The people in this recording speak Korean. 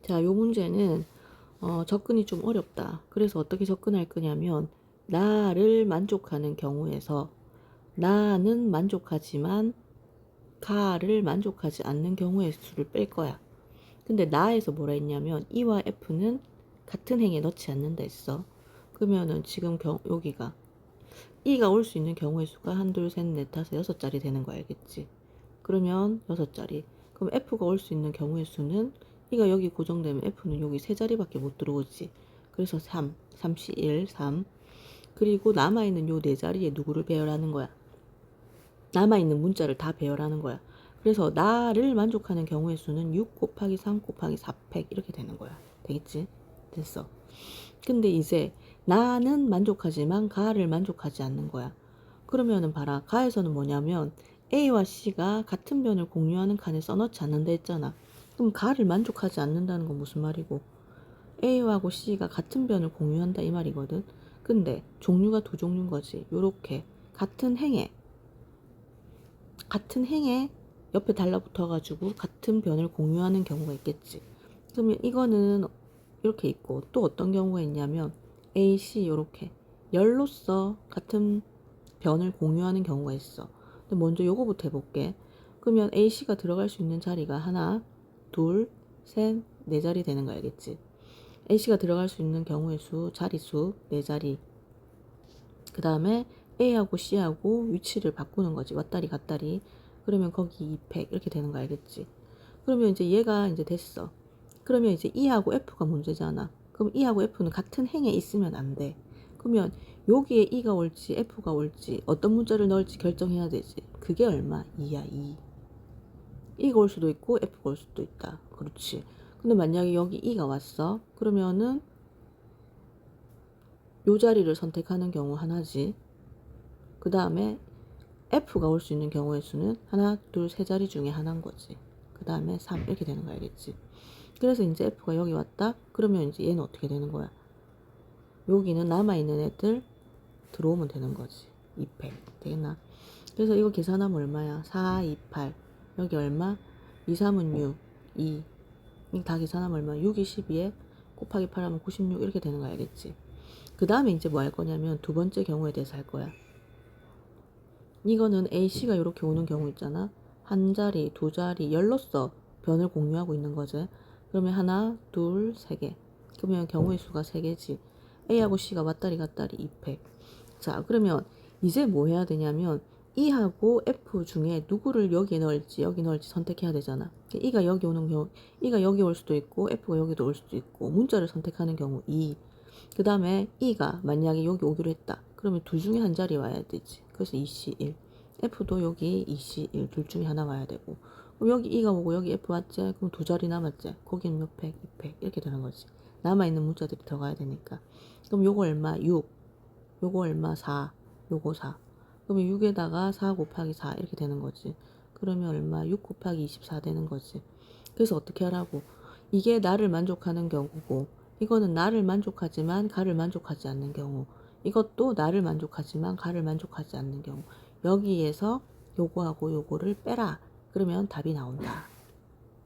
자, 요 문제는 접근이 좀 어렵다. 그래서 어떻게 접근할 거냐면 나를 만족하는 경우에서 나는 만족하지만 가를 만족하지 않는 경우의 수를 뺄 거야. 근데 나에서 뭐라 했냐면 E와 F는 같은 행에 넣지 않는다 했어. 그러면은 지금 여기가 E가 올 수 있는 경우의 수가 1, 2, 3, 4, 5, 6자리 되는 거 알겠지? 그러면 6자리. 그럼 F가 올 수 있는 경우의 수는 E가 여기 고정되면 F는 여기 3자리밖에 못 들어오지. 그래서 3, 3시 1, 3. 그리고 남아있는 요 4자리에 누구를 배열하는 거야? 남아있는 문자를 다 배열하는 거야. 그래서 나를 만족하는 경우의 수는 6 곱하기 3 곱하기 4팩 이렇게 되는 거야. 되겠지? 됐어. 근데 이제 나는 만족하지만 가를 만족하지 않는 거야. 그러면은 봐라. 가에서는 뭐냐면 A와 C가 같은 변을 공유하는 칸에 써놓지 않는다 했잖아. 그럼 가를 만족하지 않는다는 건 무슨 말이고? A하고 C가 같은 변을 공유한다 이 말이거든. 근데 종류가 두 종류인 거지. 요렇게 같은 행에 옆에 달라붙어가지고 같은 변을 공유하는 경우가 있겠지. 그러면 이거는 이렇게 있고 또 어떤 경우가 있냐면 A, C 이렇게 열로서 같은 변을 공유하는 경우가 있어. 근데 먼저 요거부터 해볼게. 그러면 A, C가 들어갈 수 있는 자리가 하나, 둘, 셋, 네 자리 되는 거 알겠지? A, C가 들어갈 수 있는 경우의 수, 자리수, 네 자리. 그 다음에 A하고 C하고 위치를 바꾸는 거지. 왔다리 갔다리. 그러면 거기 2팩 이렇게 되는 거 알겠지? 그러면 이제 얘가 이제 됐어. 그러면 이제 E하고 F가 문제잖아. 그럼 E하고 F는 같은 행에 있으면 안 돼. 그러면 여기에 E가 올지 F가 올지 어떤 문자를 넣을지 결정해야 되지. 그게 얼마? 2야, 2. E가 올 수도 있고 F가 올 수도 있다. 그렇지. 근데 만약에 여기 E가 왔어. 그러면은 요 자리를 선택하는 경우 하나지. 그 다음에 F가 올 수 있는 경우의 수는 하나, 둘, 세 자리 중에 하나인 거지. 그 다음에 3 이렇게 되는 거 알겠지? 그래서 이제 F가 여기 왔다? 그러면 이제 얘는 어떻게 되는 거야? 여기는 남아있는 애들 들어오면 되는 거지. 2팩. 되겠나? 그래서 이거 계산하면 얼마야? 4, 2, 8. 여기 얼마? 2, 3은 6, 2. 이거 다 계산하면 얼마? 6, 2, 12에 곱하기 8 하면 96 이렇게 되는 거 알겠지? 그 다음에 이제 뭐 할 거냐면 두 번째 경우에 대해서 할 거야. 이거는 A씨가 이렇게 오는 경우 있잖아. 한 자리, 두 자리, 열로서 변을 공유하고 있는 거지. 그러면 하나, 둘, 세 개. 그러면 경우의 수가 세 개지. A하고 C가 왔다리 갔다리 2팩. 자, 그러면 이제 뭐 해야 되냐면 E하고 F 중에 누구를 여기에 넣을지 여기 넣을지 선택해야 되잖아. E가 여기 오는 경우, E가 여기 올 수도 있고 F가 여기도 올 수도 있고 문자를 선택하는 경우 E. 그 다음에 E가 만약에 여기 오기로 했다. 그러면 둘 중에 한 자리 와야 되지. 그래서 2C1. F도 여기 2C1 둘 중에 하나 와야 되고. 그럼 여기 E가 오고 여기 F 왔지? 그럼 두 자리 남았지? 거기는 몇 팩? 2팩. 이렇게 되는 거지. 남아있는 문자들이 들어가야 되니까. 그럼 요거 얼마? 6. 요거 얼마? 4. 요거 4. 그러면 6에다가 4 곱하기 4 이렇게 되는 거지. 그러면 얼마? 6 곱하기 24 되는 거지. 그래서 어떻게 하라고? 이게 나를 만족하는 경우고 이거는 나를 만족하지만 가를 만족하지 않는 경우. 이것도 나를 만족하지만 가를 만족하지 않는 경우. 여기에서 요거하고 요거를 빼라. 그러면 답이 나온다.